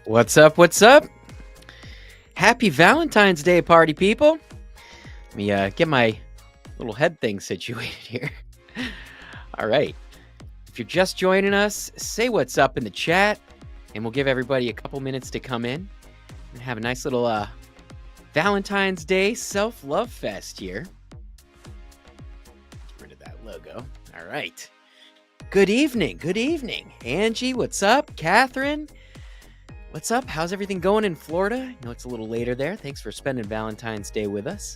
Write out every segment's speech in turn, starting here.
What's up? What's up? Happy Valentine's Day, party people. Let me get my little head thing situated here. All right. If you're just joining us, say what's up in the chat, and we'll give everybody a couple minutes to come in and have a nice little Valentine's Day self-love fest here. Get rid of that logo. All right. Good evening. Good evening. Angie, what's up? Catherine, what's up? How's everything going in Florida? I know it's a little later there. Thanks for spending Valentine's Day with us.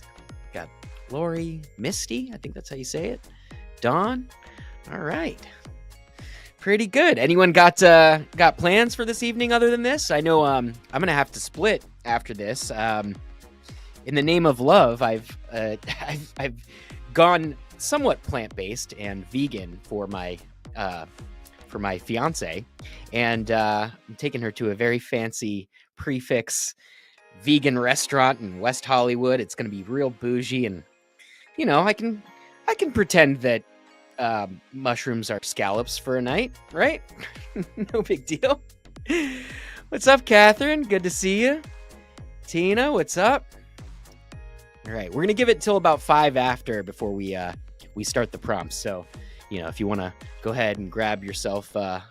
Got Lori, Misty, I think that's how you say it. Dawn. All right. Pretty good. Anyone got plans for this evening other than this? I know I'm going to have to split after this. In the name of love, I've gone somewhat plant-based and vegan for my fiance, and I'm taking her to a very fancy prefix vegan restaurant in West Hollywood. It's going to be real bougie, and you know, I can pretend that mushrooms are scallops for a night, right? No big deal. What's up, Catherine? Good to see you. Tina, what's up? All right, we're gonna give it till about 5 after before we start the prompts. So, you know, if you want to go ahead and grab yourself a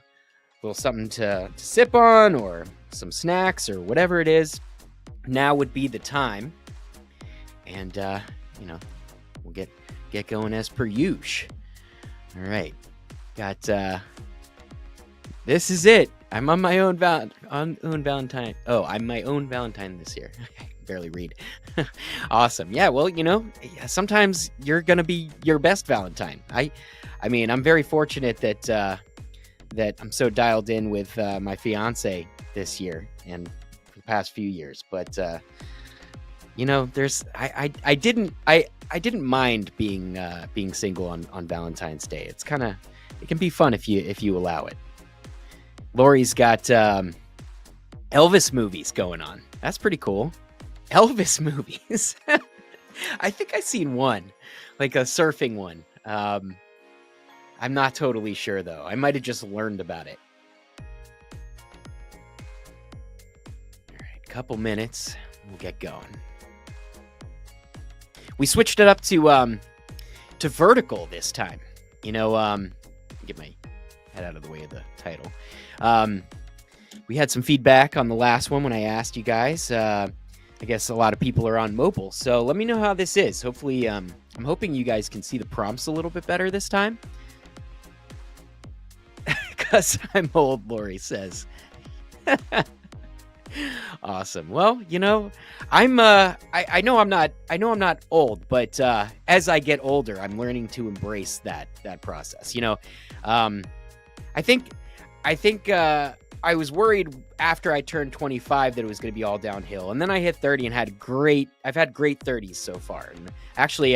little something to sip on or some snacks or whatever it is, now would be the time. And, you know, we'll get going as per usual. All right. Got, this is it. I'm on my own Valentine. Oh, I'm my own Valentine this year. I can barely read. Awesome. Yeah, well, you know, sometimes you're going to be your best Valentine. I mean, I'm very fortunate that I'm so dialed in with my fiance this year and for the past few years. But you know, I didn't mind being single on Valentine's Day. It can be fun if you allow it. Lori's got Elvis movies going on. That's pretty cool. Elvis movies. I think I seen one, like a surfing one. I'm not totally sure, though. I might have just learned about it. All right, couple minutes. We'll get going. We switched it up to vertical this time. You know, get my head out of the way of the title. We had some feedback on the last one when I asked you guys. I guess a lot of people are on mobile, so let me know how this is. Hopefully, I'm hoping you guys can see the prompts a little bit better this time. Because I'm old, Lori says. Awesome. Well, you know, I know I'm not old, but as I get older, I'm learning to embrace that process. You know, I think I was worried after I turned 25 that it was going to be all downhill, and then I hit 30 and I've had great 30s so far. And actually,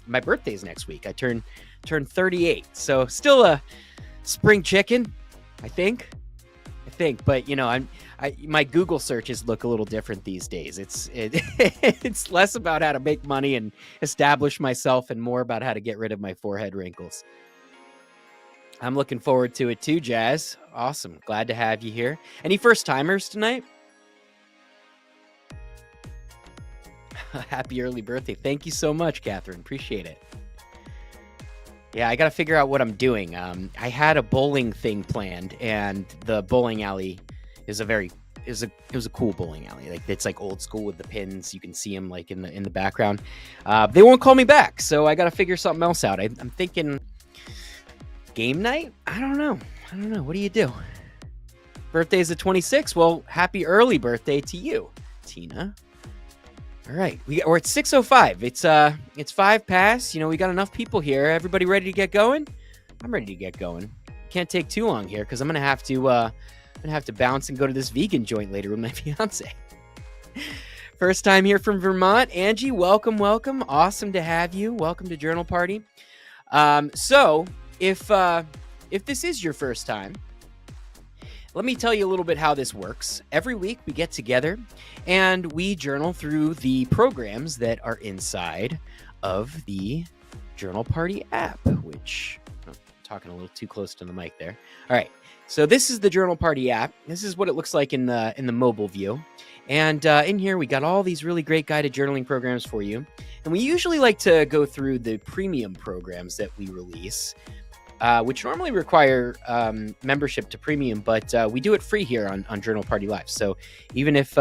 my birthday's next week. I turn 38, so still a spring chicken, I think. But you know, my Google searches look a little different these days. It's less about how to make money and establish myself, and more about how to get rid of my forehead wrinkles. I'm looking forward to it too, Jazz. Awesome. Glad to have you here. Any first timers tonight? Happy early birthday. Thank you so much, Catherine. Appreciate it. Yeah, I got to figure out what I'm doing. I had a bowling thing planned, and the bowling alley is it was a cool bowling alley. Like, it's like old school with the pins. You can see them like in the background. They won't call me back, so I got to figure something else out. I'm thinking game night? I don't know. What do you do? Birthday's the 26th. Well, happy early birthday to you, Tina. All right, we're at 6:05. It's 5 past. You know, we got enough people here. Everybody ready to get going? I'm ready to get going. Can't take too long here because I'm gonna have to bounce and go to this vegan joint later with my fiance. First time here from Vermont, Angie. Welcome. Awesome to have you. Welcome to Journal Party. So if this is your first time, let me tell you a little bit how this works. Every week we get together and we journal through the programs that are inside of the Journal Party app, which I'll talking a little too close to the mic there. All right. So this is the Journal Party app. This is what it looks like in the mobile view. And in here, we got all these really great guided journaling programs for you. And we usually like to go through the premium programs that we release, which normally require membership to premium, but we do it free here on Journal Party Live. So even if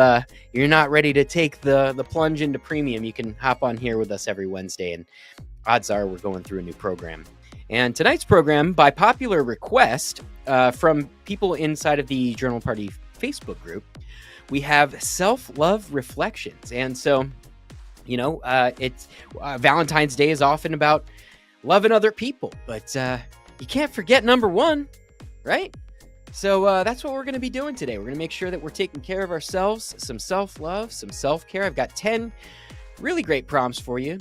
you're not ready to take the plunge into premium, you can hop on here with us every Wednesday, and odds are we're going through a new program. And tonight's program, by popular request from people inside of the Journal Party Facebook group, we have self-love reflections. And so, it's Valentine's Day is often about loving other people, but you can't forget number one, right? So that's what we're going to be doing today. We're going to make sure that we're taking care of ourselves, some self-love, some self-care. I've got 10 really great prompts for you.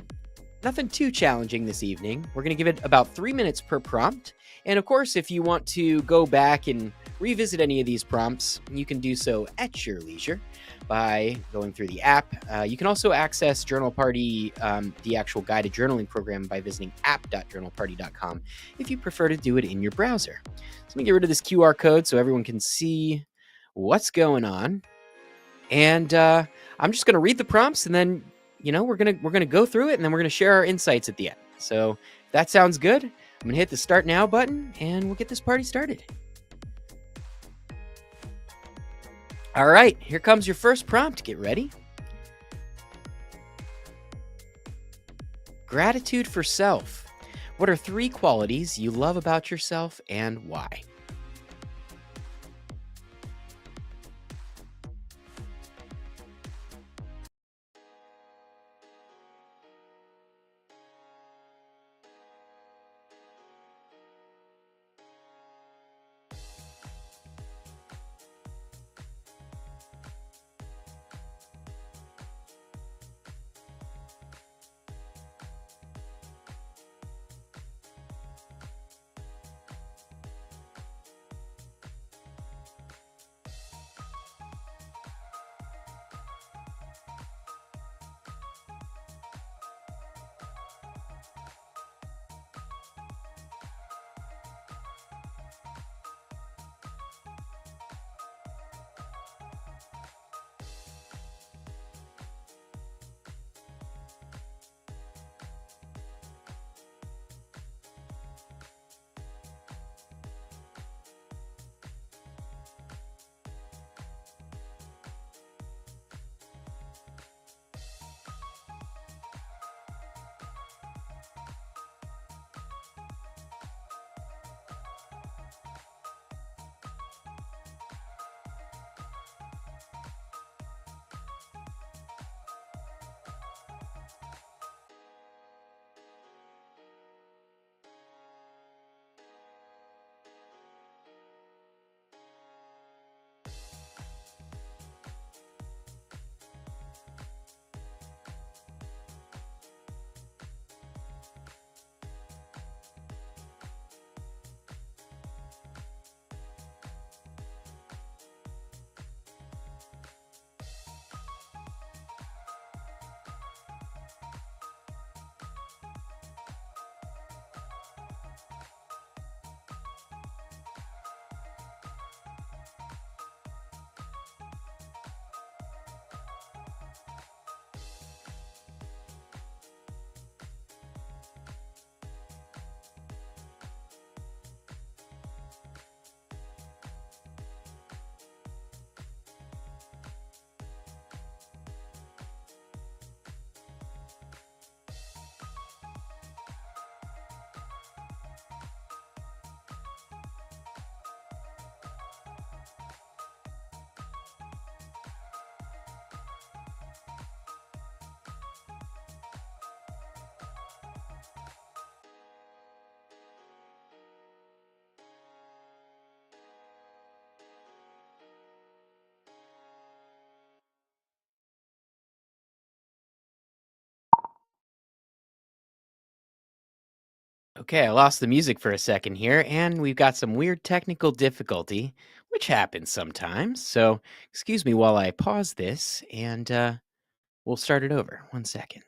Nothing too challenging this evening. We're going to give it about 3 minutes per prompt. And of course, if you want to go back and revisit any of these prompts, you can do so at your leisure by going through the app. You can also access Journal Party, the actual guided journaling program, by visiting app.journalparty.com if you prefer to do it in your browser. So let me get rid of this QR code so everyone can see what's going on. And I'm just going to read the prompts, and then we're gonna go through it, and then we're gonna share our insights at the end. So if that sounds good, I'm gonna hit the Start Now button, and we'll get this party started. All right, here comes your first prompt. Get ready. Gratitude for self. What are 3 qualities you love about yourself, and why? Okay, I lost the music for a second here, and we've got some weird technical difficulty, which happens sometimes. So excuse me while I pause this, and we'll start it over. 1 second.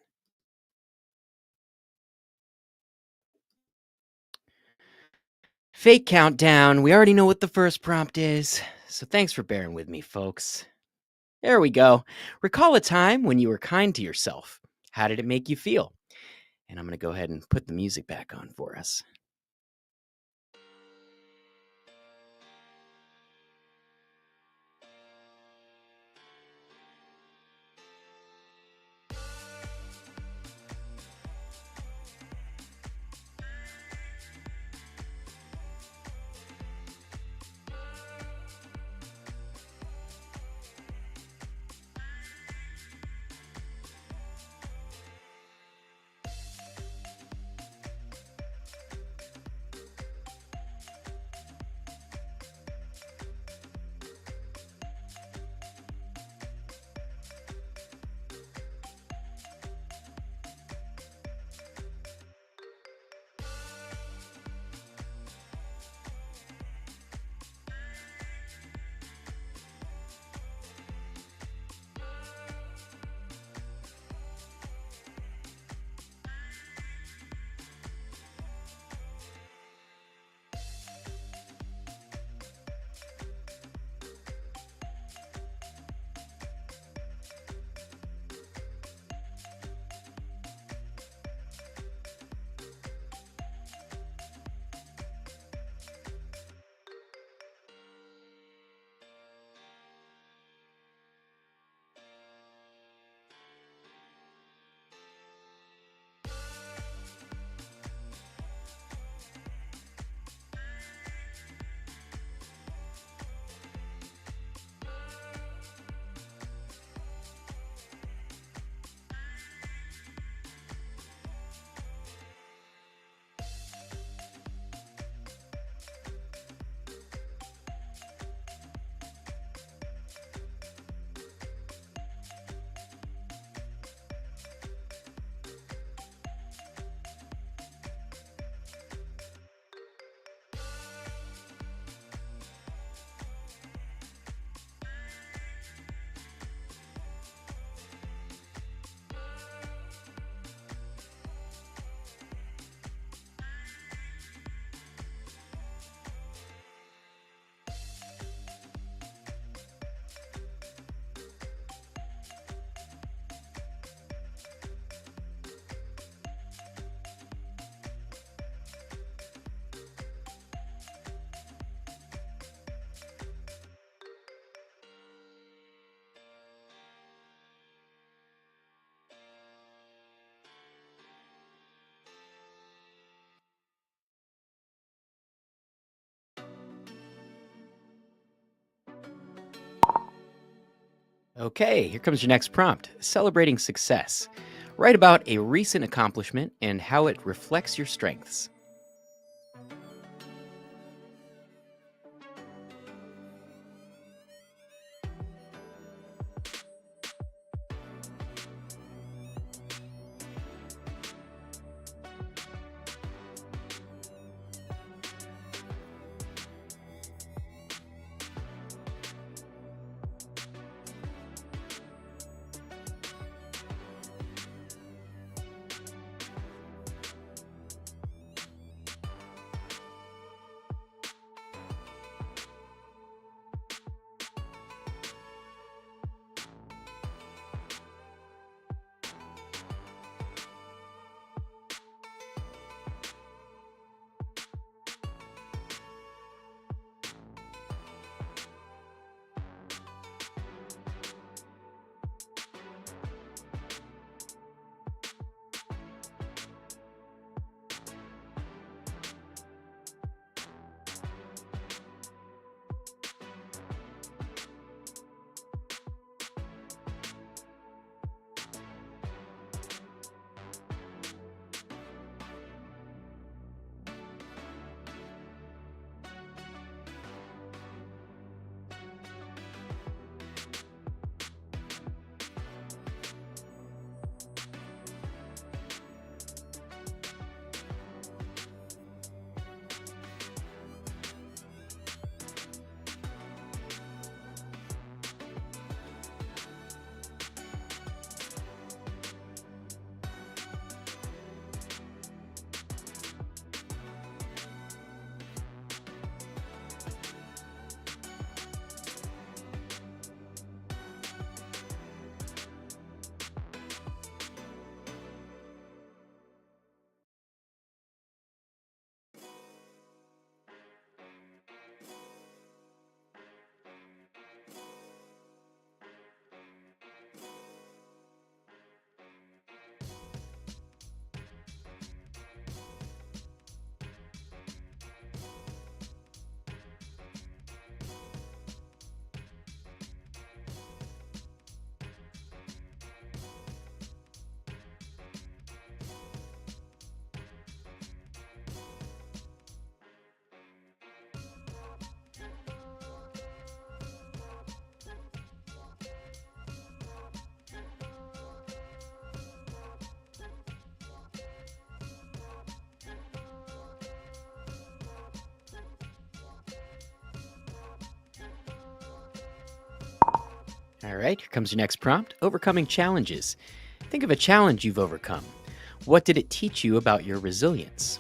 Fake countdown. We already know what the first prompt is, so thanks for bearing with me, folks. There we go. Recall a time when you were kind to yourself. How did it make you feel? And I'm going to go ahead and put the music back on for us. Okay, here comes your next prompt. Celebrating success. Write about a recent accomplishment and how it reflects your strengths. All right, here comes your next prompt. Overcoming challenges. Think of a challenge you've overcome. What did it teach you about your resilience?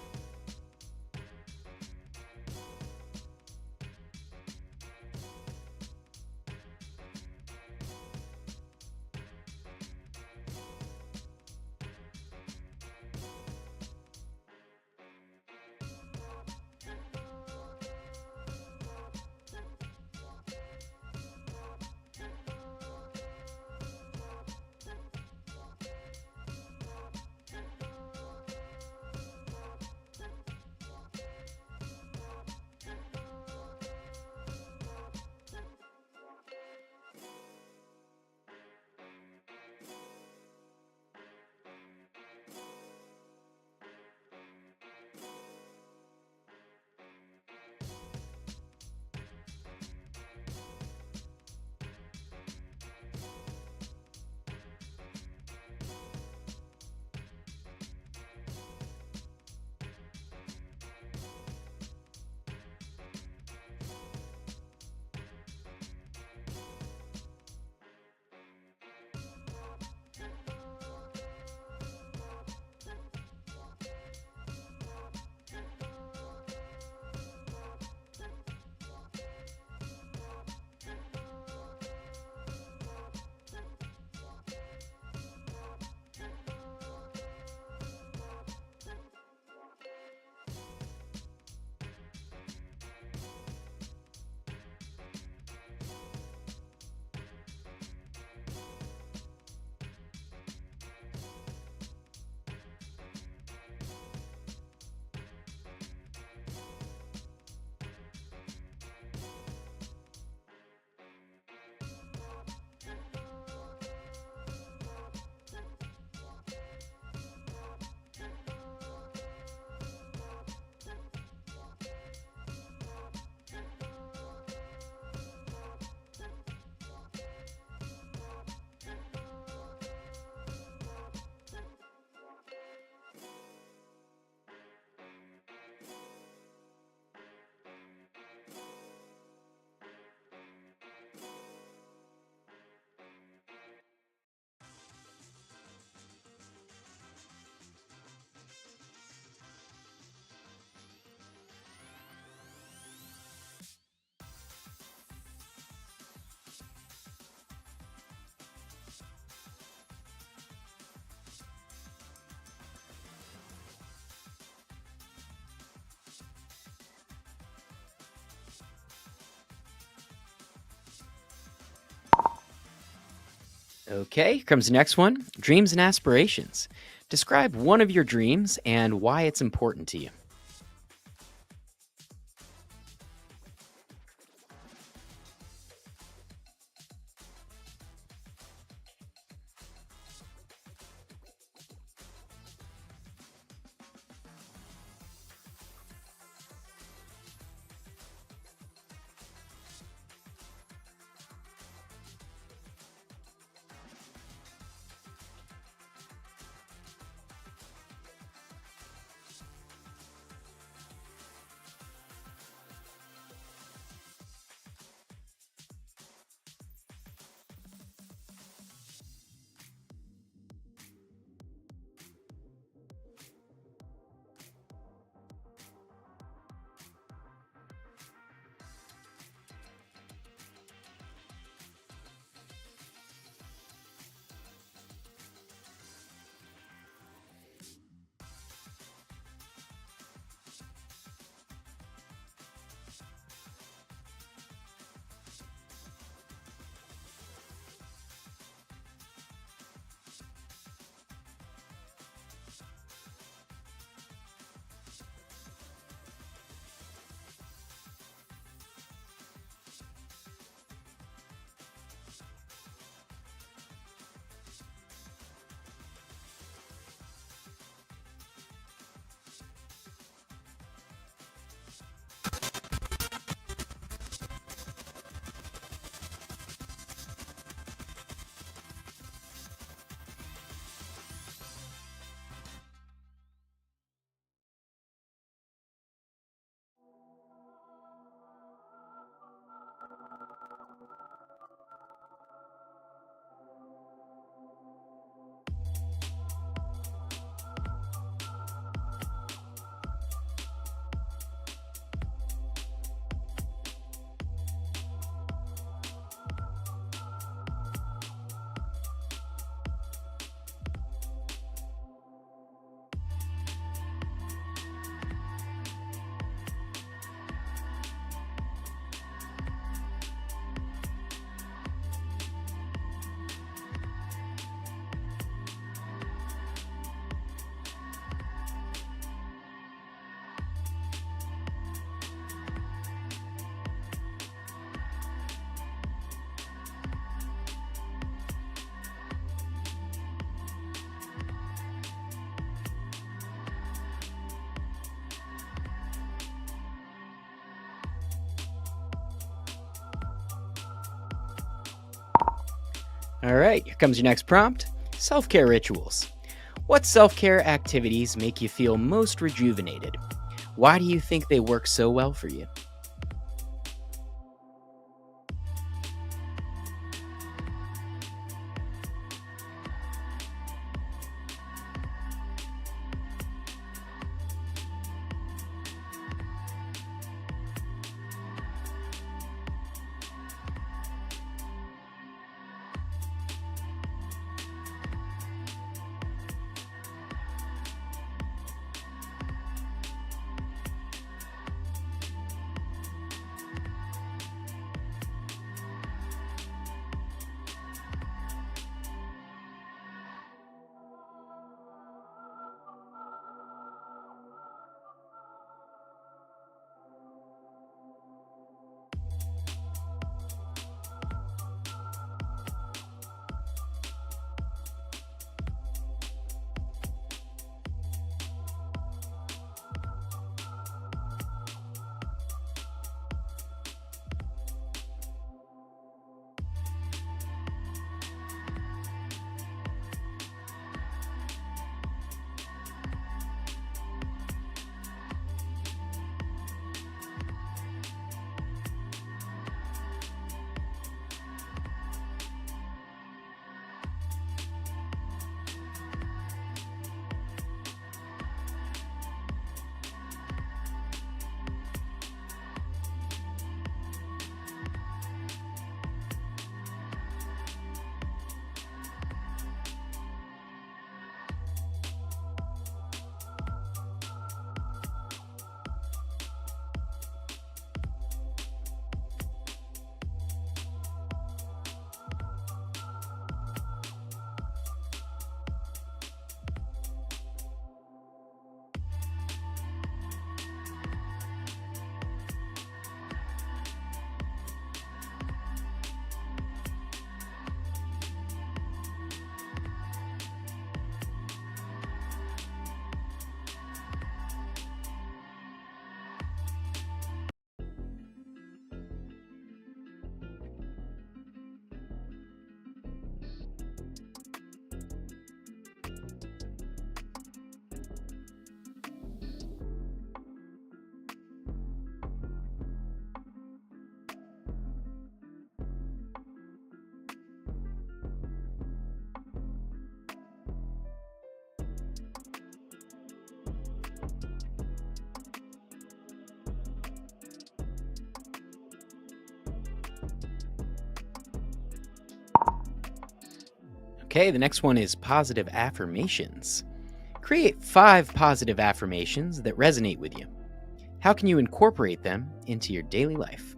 Okay, here comes the next one. Dreams and aspirations. Describe one of your dreams and why it's important to you. All right, here comes your next prompt. Self-care rituals. What self-care activities make you feel most rejuvenated? Why do you think they work so well for you? Okay, the next one is positive affirmations. Create 5 positive affirmations that resonate with you. How can you incorporate them into your daily life?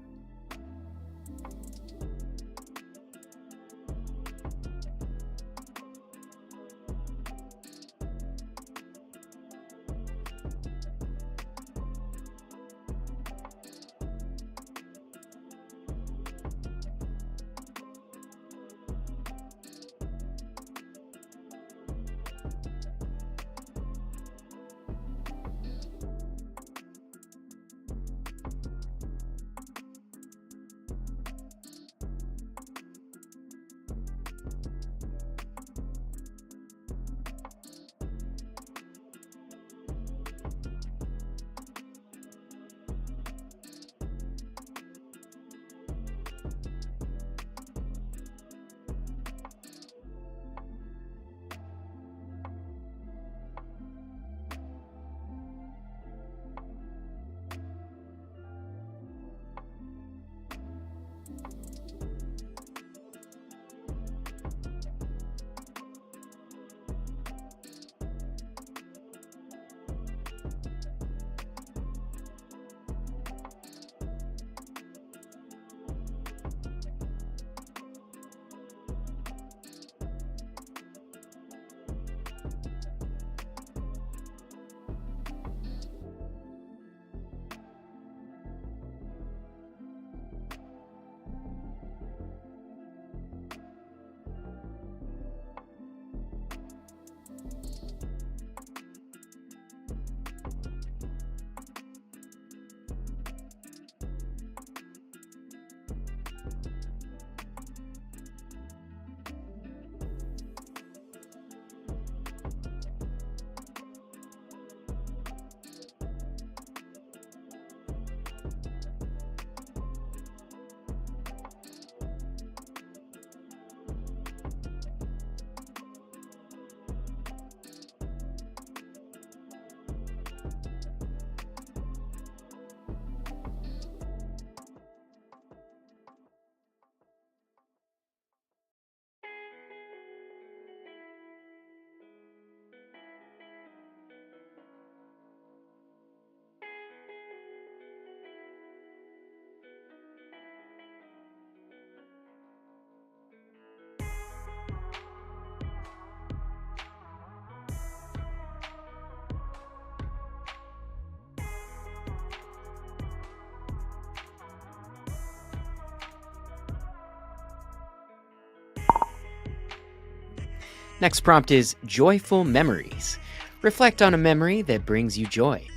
Next prompt is joyful memories. Reflect on a memory that brings you joy.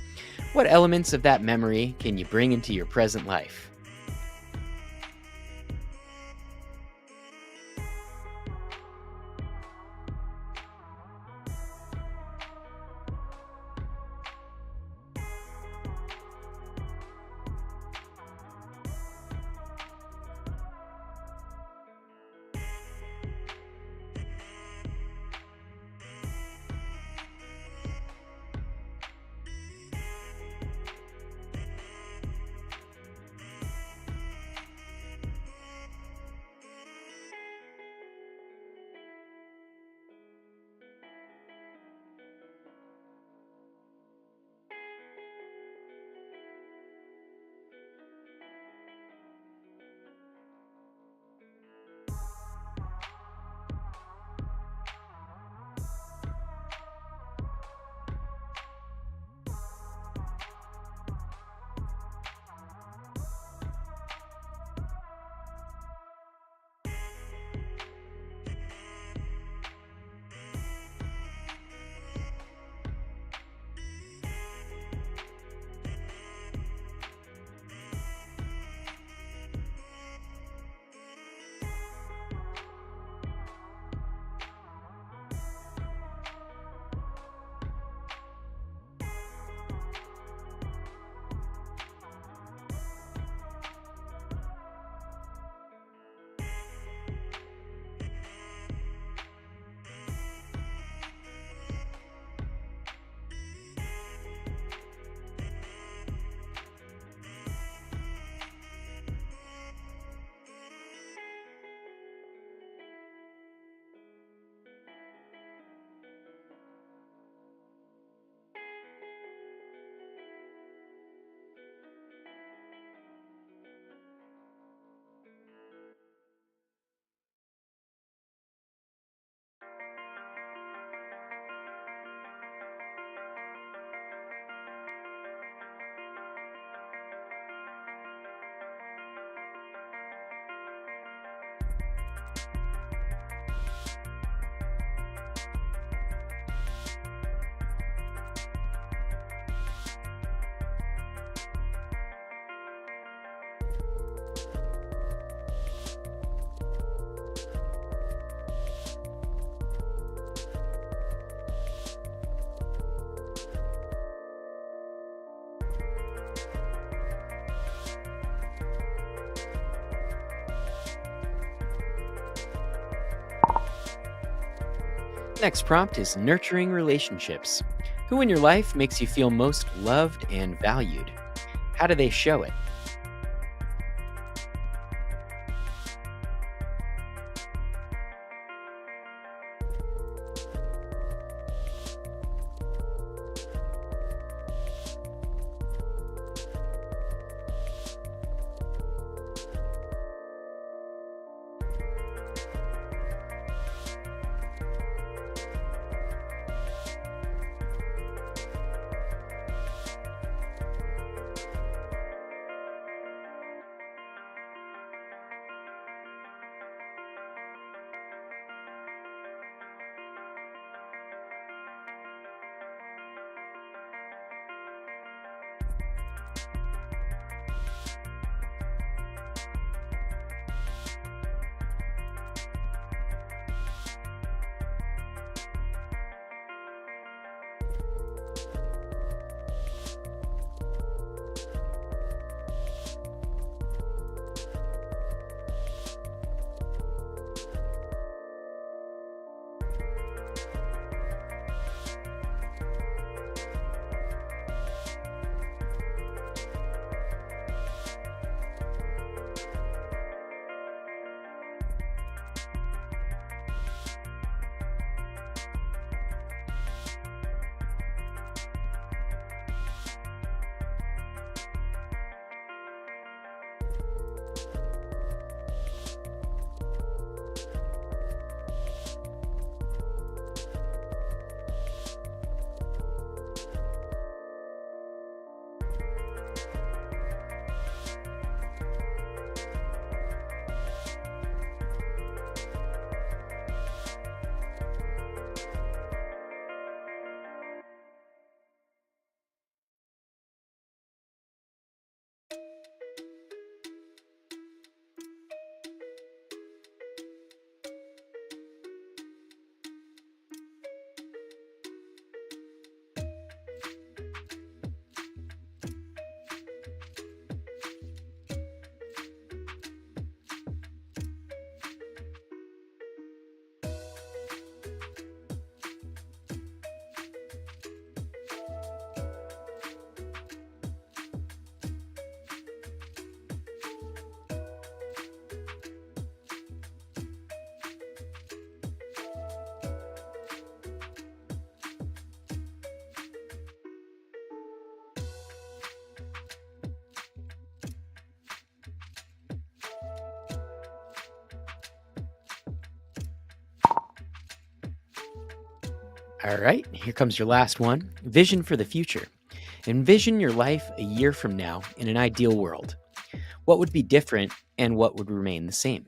What elements of that memory can you bring into your present life? Next prompt is nurturing relationships. Who in your life makes you feel most loved and valued? How do they show it? All right, here comes your last one. Vision for the future. Envision your life a year from now in an ideal world. What would be different and what would remain the same?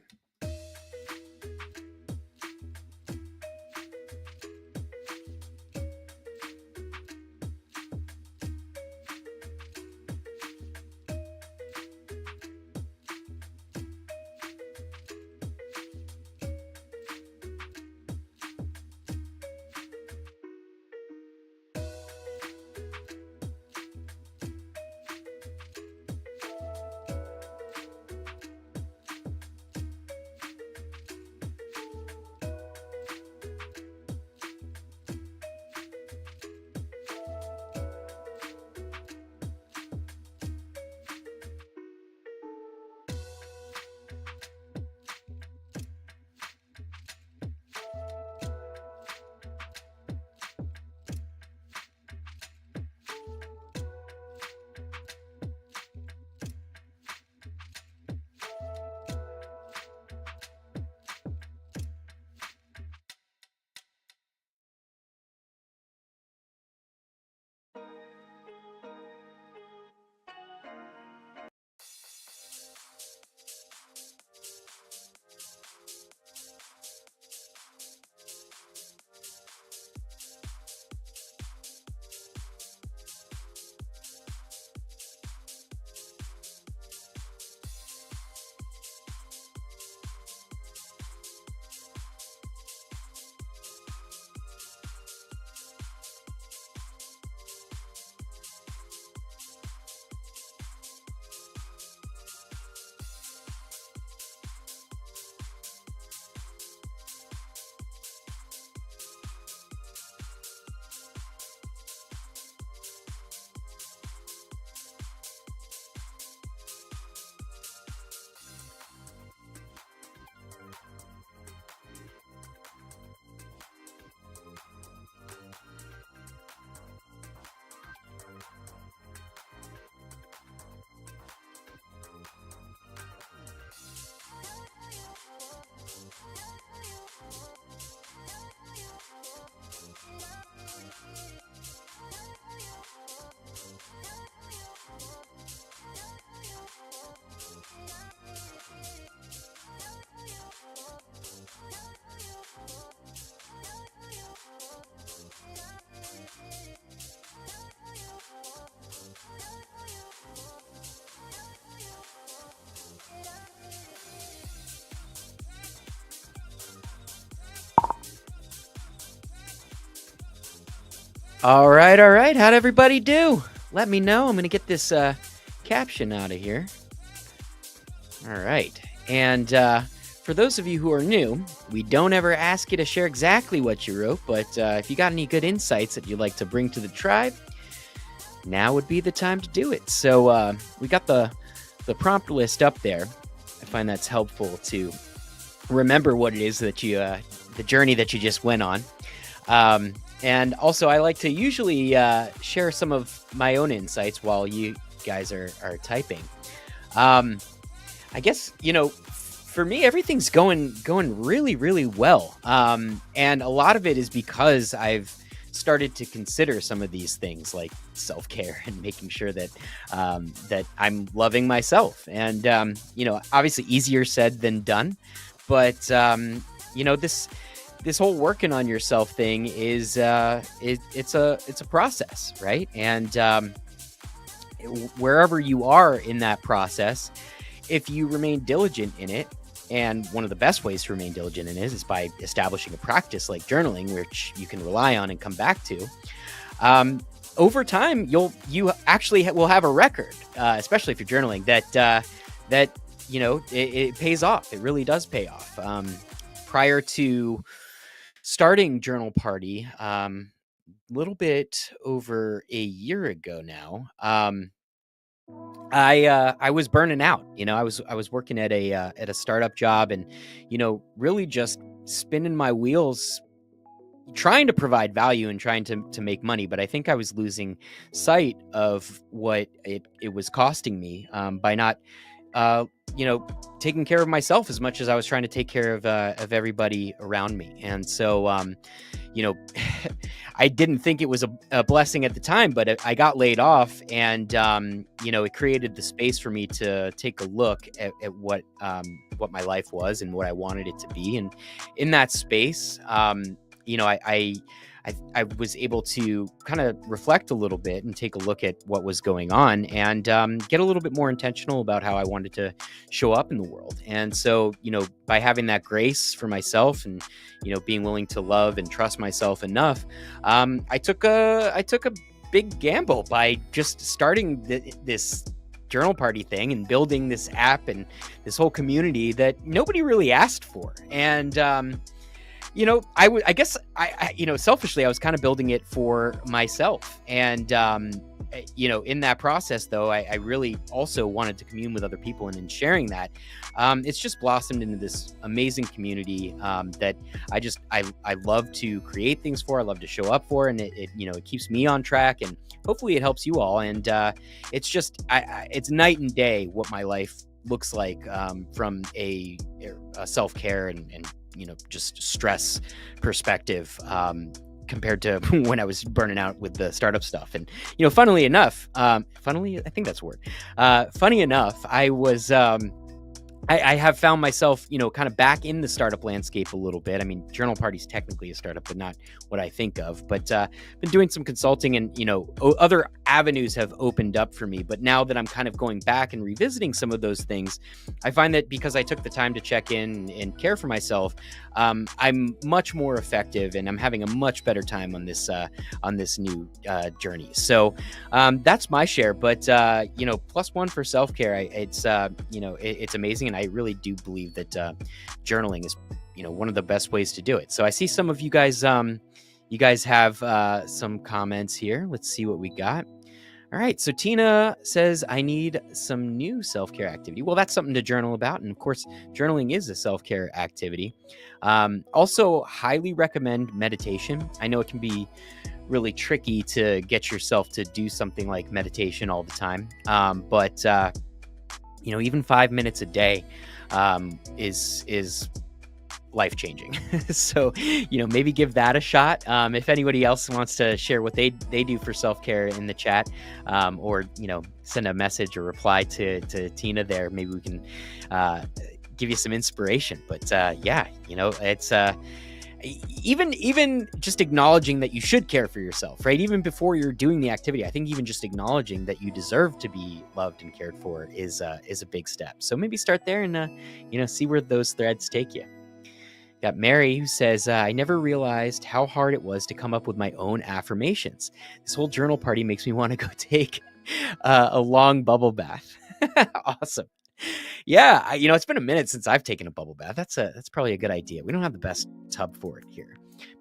All right, all right. How'd everybody do? Let me know. I'm going to get this caption out of here. All right. And for those of you who are new, we don't ever ask you to share exactly what you wrote, but if you got any good insights that you'd like to bring to the tribe, now would be the time to do it. So we got the prompt list up there. I find that's helpful to remember what it is that you, the journey that you just went on. And also, I like to usually share some of my own insights while you guys are typing. I guess, for me, everything's going really, really well. And a lot of it is because I've started to consider some of these things like self-care and making sure that that I'm loving myself. And, obviously easier said than done. But, this whole working on yourself thing is it's a process, right? And wherever you are in that process, if you remain diligent in it, and one of the best ways to remain diligent in it is by establishing a practice like journaling, which you can rely on and come back to. Over time, you actually will have a record, especially if you're journaling, that it pays off. It really does pay off. Prior to starting Journal Party, little bit over a year ago now, I was burning out. I was working at a startup job, and really just spinning my wheels, trying to provide value and trying to make money. But I think I was losing sight of what it was costing me by not taking care of myself as much as I was trying to take care of everybody around me. And so you know, I didn't think it was a blessing at the time, but I got laid off, and you know, it created the space for me to take a look at what my life was and what I wanted it to be. And in that space, you know, I was able to kind of reflect a little bit and take a look at what was going on, and get a little bit more intentional about how I wanted to show up in the world. And so, you know, by having that grace for myself, and, you know, being willing to love and trust myself enough, I took a big gamble by just starting this journal party thing and building this app and this whole community that nobody really asked for. And you know, I guess you know, selfishly, I was kind of building it for myself. And, you know, in that process, though, I really also wanted to commune with other people. And in sharing that, it's just blossomed into this amazing community that I love to create things for. I love to show up for. And it you know, it keeps me on track, and hopefully it helps you all. And it's just, it's night and day what my life looks like from a self-care and you know, just stress perspective, compared to when I was burning out with the startup stuff. And, you know, funnily enough, I think that's a word. Funny enough, I was, I have found myself, you know, kind of back in the startup landscape a little bit. I mean, Journal Party's technically a startup, but not what I think of. But been doing some consulting, and, you know, other avenues have opened up for me. But now that I'm kind of going back and revisiting some of those things, I find that because I took the time to check in and care for myself, I'm much more effective, and I'm having a much better time on this new journey. So that's my share. But you know, +1 for self-care. It's you know, it's amazing, and I really do believe that journaling is, you know, one of the best ways to do it. So I see some of you guys have some comments here. Let's see what we got. All right, so Tina says, I need some new self-care activity. Well, that's something to journal about. And of course, journaling is a self-care activity. Also, highly recommend meditation. I know it can be really tricky to get yourself to do something like meditation all the time. But you know, even 5 minutes a day is life-changing. So, you know, maybe give that a shot. If anybody else wants to share what they do for self-care in the chat, or, you know, send a message or reply to Tina there, maybe we can give you some inspiration. But yeah, you know, it's even just acknowledging that you should care for yourself, right? Even before you're doing the activity, I think even just acknowledging that you deserve to be loved and cared for is a big step. So maybe start there and you know, see where those threads take you. Got Mary, who says, I never realized how hard it was to come up with my own affirmations. This whole journal party makes me want to go take a long bubble bath. Awesome. Yeah, you know, it's been a minute since I've taken a bubble bath. That's probably a good idea. We don't have the best tub for it here,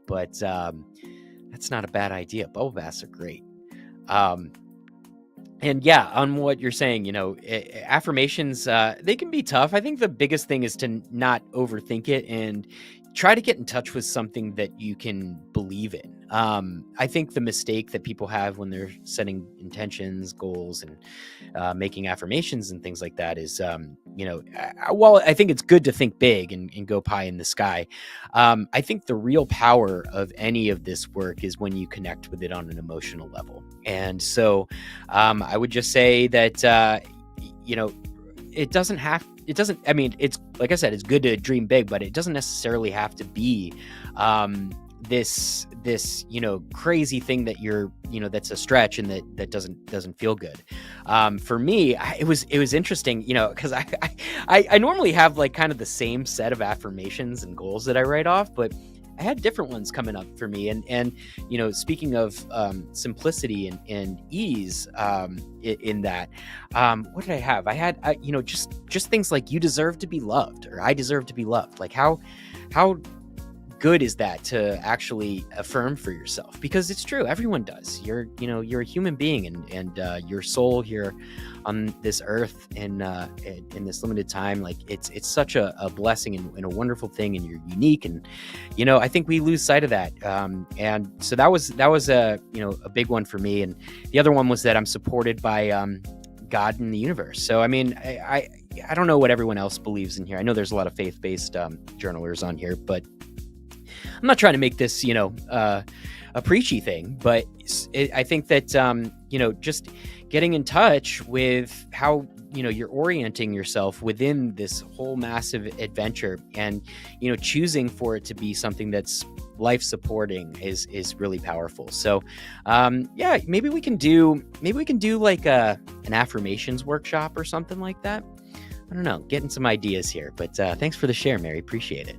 but that's not a bad idea. Bubble baths are great. And yeah, on what you're saying, you know, affirmations, they can be tough. I think the biggest thing is to not overthink it and try to get in touch with something that you can believe in. I think the mistake that people have when they're setting intentions, goals, and making affirmations and things like that is, you know, while I think it's good to think big and go pie in the sky, I think the real power of any of this work is when you connect with it on an emotional level. And so I would just say that, you know, I mean, it's like I said, it's good to dream big, but it doesn't necessarily have to be this, you know, crazy thing that you're, you know, that's a stretch and that doesn't feel good. For me, it was interesting, you know, because I normally have like kind of the same set of affirmations and goals that I write off, but I had different ones coming up for me. And you know, speaking of simplicity and ease in that, what did I have? I had, you know, just things like you deserve to be loved, or I deserve to be loved. Like how good is that to actually affirm for yourself? Because it's true, everyone does. You're a human being, and your soul here on this earth in this limited time, like it's such a blessing and a wonderful thing, and you're unique. And you know, I think we lose sight of that. And so that was a, you know, a big one for me. And the other one was that I'm supported by God and the universe. So I mean, I don't know what everyone else believes in here. I know there's a lot of faith-based journalers on here, but I'm not trying to make this, a preachy thing, but I think that, just getting in touch with how, you're orienting yourself within this whole massive adventure, and, choosing for it to be something that's life supporting is really powerful. So, maybe we can do like an affirmations workshop or something like that. I don't know, getting some ideas here, but thanks for the share, Mary. Appreciate it.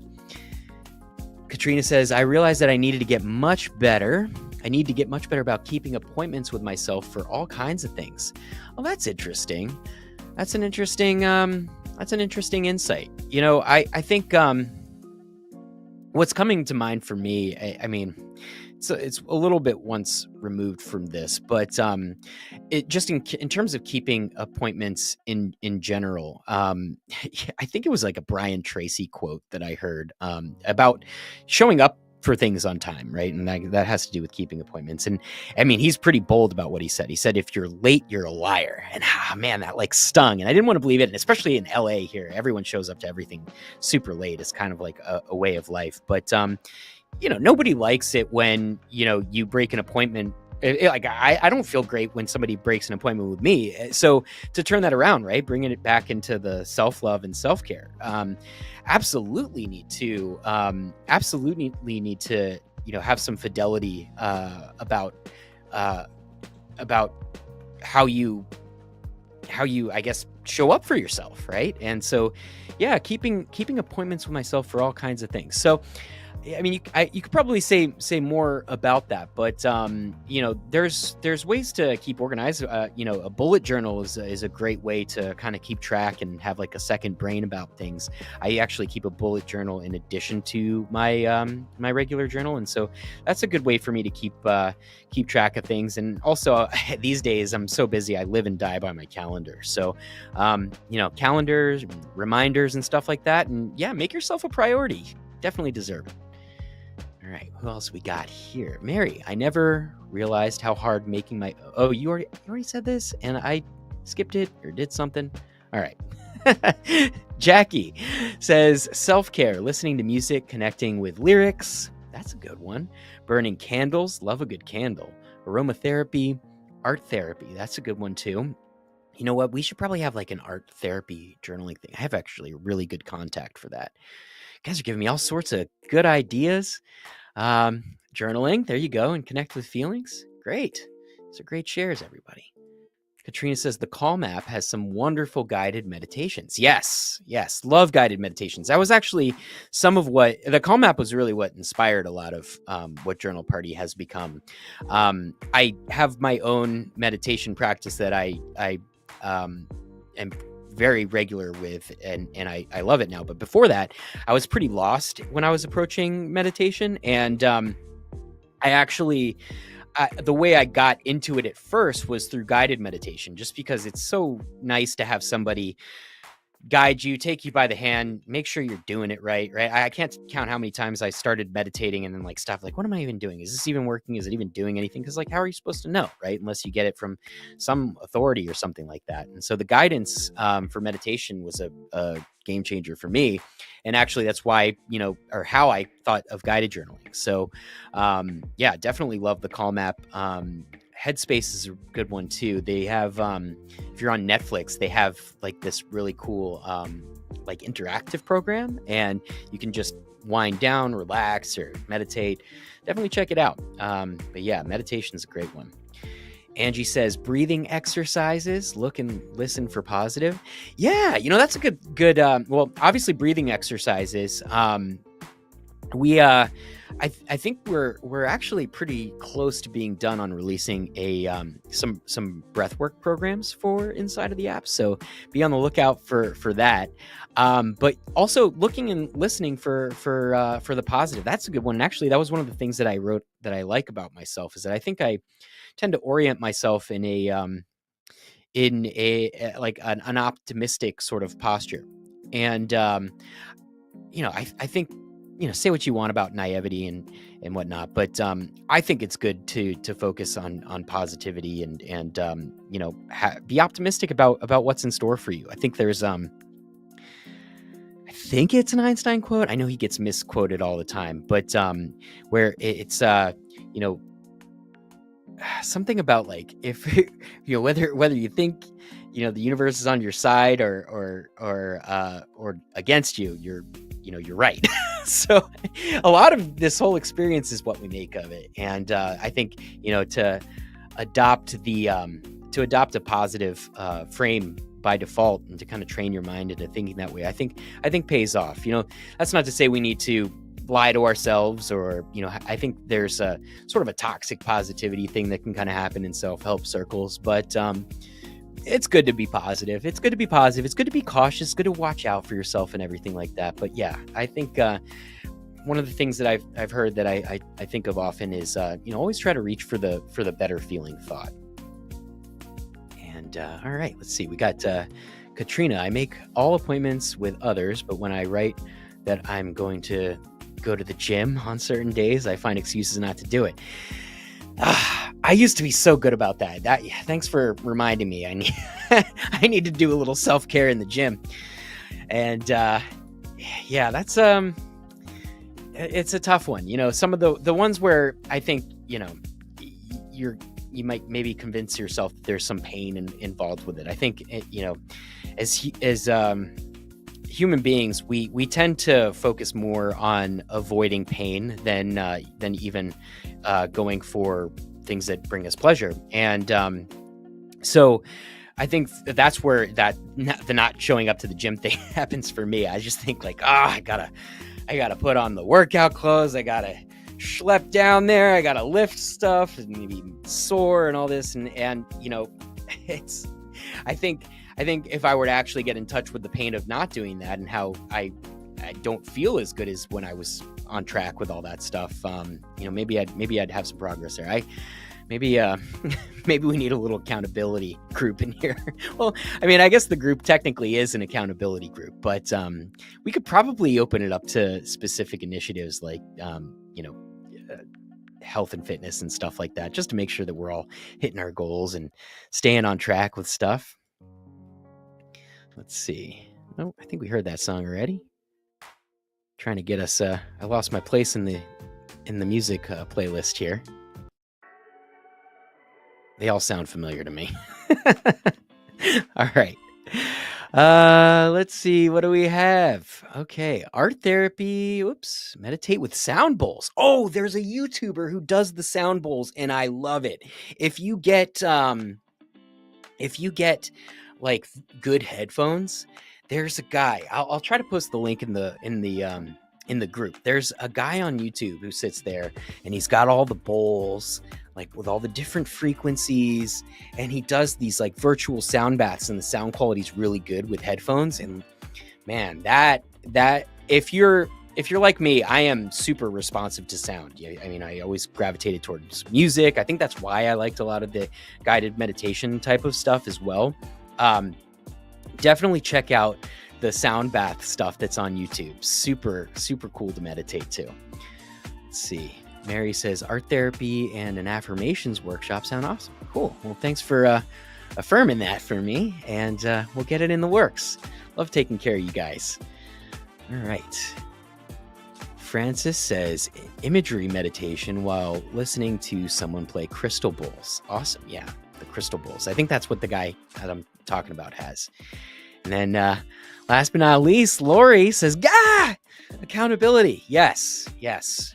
Katrina says, I realized that I needed to get much better. I need to get much better about keeping appointments with myself for all kinds of things. Well, that's interesting. That's an interesting insight. I think what's coming to mind for me, I mean, it's a little bit once removed from this, but it just in terms of keeping appointments in general, I think it was like a Brian Tracy quote that I heard about showing up for things on time, right? And that has to do with keeping appointments. And I mean, he's pretty bold about what he said. He said, if you're late, you're a liar. And man, that like stung. And I didn't want to believe it. And especially in LA here, everyone shows up to everything super late. It's kind of like a way of life. But nobody likes it when, you break an appointment. I don't feel great when somebody breaks an appointment with me. So to turn that around, right, bringing it back into the self-love and self-care, absolutely need to, have some fidelity about how you, I guess, show up for yourself, right? And so, yeah, keeping appointments with myself for all kinds of things. So, I mean, you could probably say more about that, but there's ways to keep organized. A bullet journal is a great way to kind of keep track and have like a second brain about things. I actually keep a bullet journal in addition to my my regular journal, and so that's a good way for me to keep track of things. And also, these days I'm so busy, I live and die by my calendar. So, calendars, reminders, and stuff like that. And yeah, make yourself a priority. Definitely deserve it. All right, who else we got here? Mary, I never realized how hard making my... Oh, you already said this, and I skipped it or did something. All right. Jackie says, self-care, listening to music, connecting with lyrics. That's a good one. Burning candles, love a good candle. Aromatherapy, art therapy. That's a good one, too. You know what? We should probably have like an art therapy journaling thing. I have actually a really good contact for that. You guys are giving me all sorts of good ideas. Journaling, there you go, and connect with feelings. Great. These are great shares, everybody. Katrina says the Calm app has some wonderful guided meditations. Yes, love guided meditations. That was actually some of what the Calm app was really what inspired a lot of what Journal Party has become. I have my own meditation practice that I am very regular with, and I love it now. But before that, I was pretty lost when I was approaching meditation, and I actually the way I got into it at first was through guided meditation, just because it's so nice to have somebody guide you, take you by the hand, make sure you're doing it right. I can't count how many times I started meditating and then like stopped, like, what am I even doing? Is this even working? Is it even doing anything? Because like, how are you supposed to know, right? Unless you get it from some authority or something like that. And so the guidance for meditation was a game changer for me. And actually that's why, or how I thought of guided journaling. So yeah, definitely love the Calm app. Headspace is a good one too. They have, if you're on Netflix, they have like this really cool, like interactive program, and you can just wind down, relax, or meditate. Definitely check it out. But yeah, meditation is a great one. Angie says breathing exercises, look and listen for positive. Yeah. That's a good, well, obviously breathing exercises, I think we're actually pretty close to being done on releasing a some breathwork programs for inside of the app. So be on the lookout for that. But also looking and listening for the positive. That's a good one. And actually, that was one of the things that I wrote that I like about myself, is that I think I tend to orient myself in a like an optimistic sort of posture. And I think, say what you want about naivety and whatnot, but I think it's good to focus on positivity and be optimistic about what's in store for you. I think there's think it's an Einstein quote. I know he gets misquoted all the time, but where it's you know, something about like if whether you think the universe is on your side or against you, you're right. So a lot of this whole experience is what we make of it, and I think to adopt a positive frame by default, and to kind of train your mind into thinking that way, I think pays off. That's not to say we need to lie to ourselves, or I think there's a sort of a toxic positivity thing that can kind of happen in self-help circles, but it's good to be positive. It's good to be positive. It's good to be cautious. It's good to watch out for yourself and everything like that. But yeah, I think one of the things that I've heard that I think of often is always try to reach for the better feeling thought. And all right, let's see. We got Katrina. I make all appointments with others, but when I write that I'm going to go to the gym on certain days, I find excuses not to do it. I used to be so good about that. Thanks for reminding me. I need to do a little self-care in the gym. And yeah, that's it's a tough one. Some of the ones where I think you might maybe convince yourself that there's some pain involved with it. I think as human beings, we tend to focus more on avoiding pain than even going for things that bring us pleasure. And so I think that's where the not showing up to the gym thing happens for me. I just think like, I gotta put on the workout clothes. I gotta schlep down there. I gotta lift stuff and maybe sore and all this. And it's, I think if I were to actually get in touch with the pain of not doing that, and how I don't feel as good as when I was on track with all that stuff, maybe I'd have some progress there. Maybe we need a little accountability group in here. Well, I mean, I guess the group technically is an accountability group, but we could probably open it up to specific initiatives like health and fitness and stuff like that, just to make sure that we're all hitting our goals and staying on track with stuff. Let's see. Oh, I think we heard that song already. Trying to get us. I lost my place in the music playlist here. They all sound familiar to me. All right. Let's see. What do we have? Okay. Art therapy. Oops. Meditate with sound bowls. Oh, there's a YouTuber who does the sound bowls, and I love it. If you get like good headphones, there's a guy. I'll try to post the link in the group. There's a guy on YouTube who sits there, and he's got all the bowls, like with all the different frequencies, and he does these like virtual sound baths, and the sound quality is really good with headphones. And man, that if you're like me, I am super responsive to sound. I mean, I always gravitated towards music. I think that's why I liked a lot of the guided meditation type of stuff as well. Definitely check out the sound bath stuff that's on YouTube. Super, super cool to meditate to. Let's see. Mary says art therapy and an affirmations workshop sound awesome. Cool. Well, thanks for affirming that for me, and we'll get it in the works. Love taking care of you guys. All right. Francis says imagery meditation while listening to someone play crystal bowls. Awesome. Yeah, the crystal bowls. I think that's what the guy that I'm talking about has. And then last but not least, Lori says, accountability. Yes.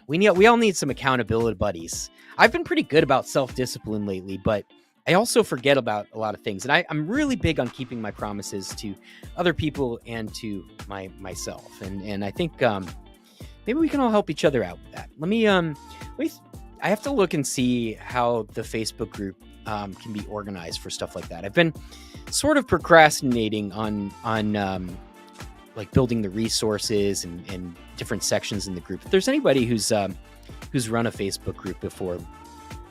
We all need some accountability buddies. I've been pretty good about self-discipline lately, but I also forget about a lot of things. And I'm really big on keeping my promises to other people and to myself. And I think maybe we can all help each other out with that. I have to look and see how the Facebook group can be organized for stuff like that. I've been sort of procrastinating on like building the resources and different sections in the group. If there's anybody who's run a Facebook group before,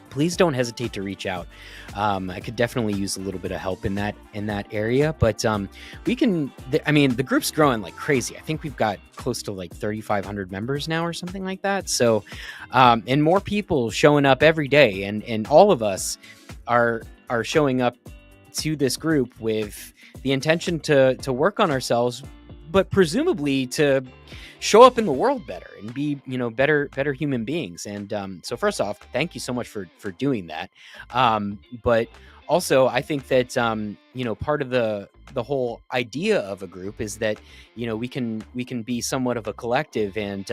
please don't hesitate to reach out. I could definitely use a little bit of help in that area, but the group's growing like crazy. I think we've got close to like 3,500 members now or something like that. So, and more people showing up every day, and all of us are showing up to this group with the intention to work on ourselves, but presumably to show up in the world better and be, better human beings. And so first off, thank you so much for doing that. But also, I think that part of the whole idea of a group is that we can be somewhat of a collective, and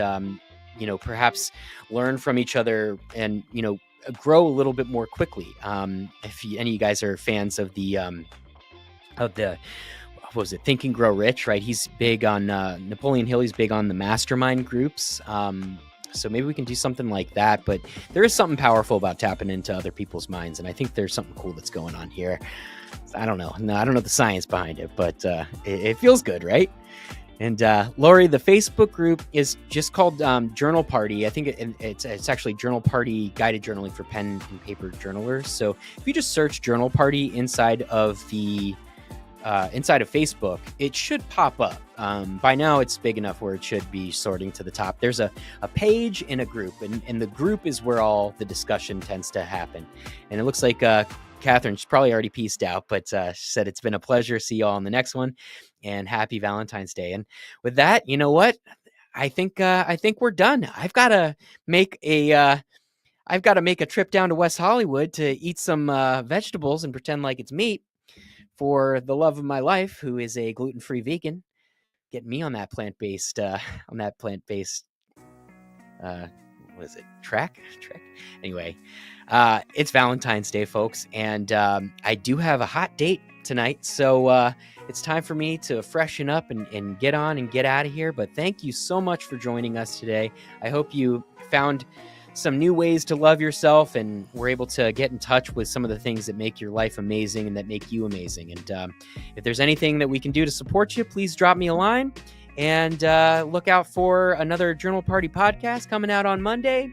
perhaps learn from each other, and grow a little bit more quickly. If any of you guys are fans of the what was it, Think and Grow Rich, right? He's big on Napoleon Hill. He's big on the mastermind groups. So maybe we can do something like that. But there is something powerful about tapping into other people's minds, and I think there's something cool that's going on here. I don't know. No, I don't know the science behind it, but it feels good, right? And Lori, the Facebook group is just called Journal Party. I think it's actually Journal Party Guided Journaling for Pen and Paper Journalers. So if you just search Journal Party inside of Facebook, it should pop up. By now, it's big enough where it should be sorting to the top. There's a page in a group, and the group is where all the discussion tends to happen. And it looks like Catherine, she's probably already peaced out, but she said it's been a pleasure. See you all on the next one, and happy Valentine's Day. And with that, you know what? I think we're done. I've got to make a trip down to West Hollywood to eat some vegetables and pretend like it's meat for the love of my life, who is a gluten-free vegan. Get me on that plant-based what is it? Track? Anyway, it's Valentine's Day, folks, and I do have a hot date tonight, so it's time for me to freshen up and get on and get out of here. But thank you so much for joining us today. I hope you found some new ways to love yourself, and we're able to get in touch with some of the things that make your life amazing and that make you amazing. And if there's anything that we can do to support you, please drop me a line, and look out for another Journal Party podcast coming out on Monday,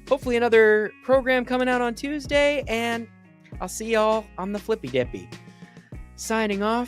hopefully another program coming out on Tuesday, and I'll see y'all on the Flippy Dippy. Signing off,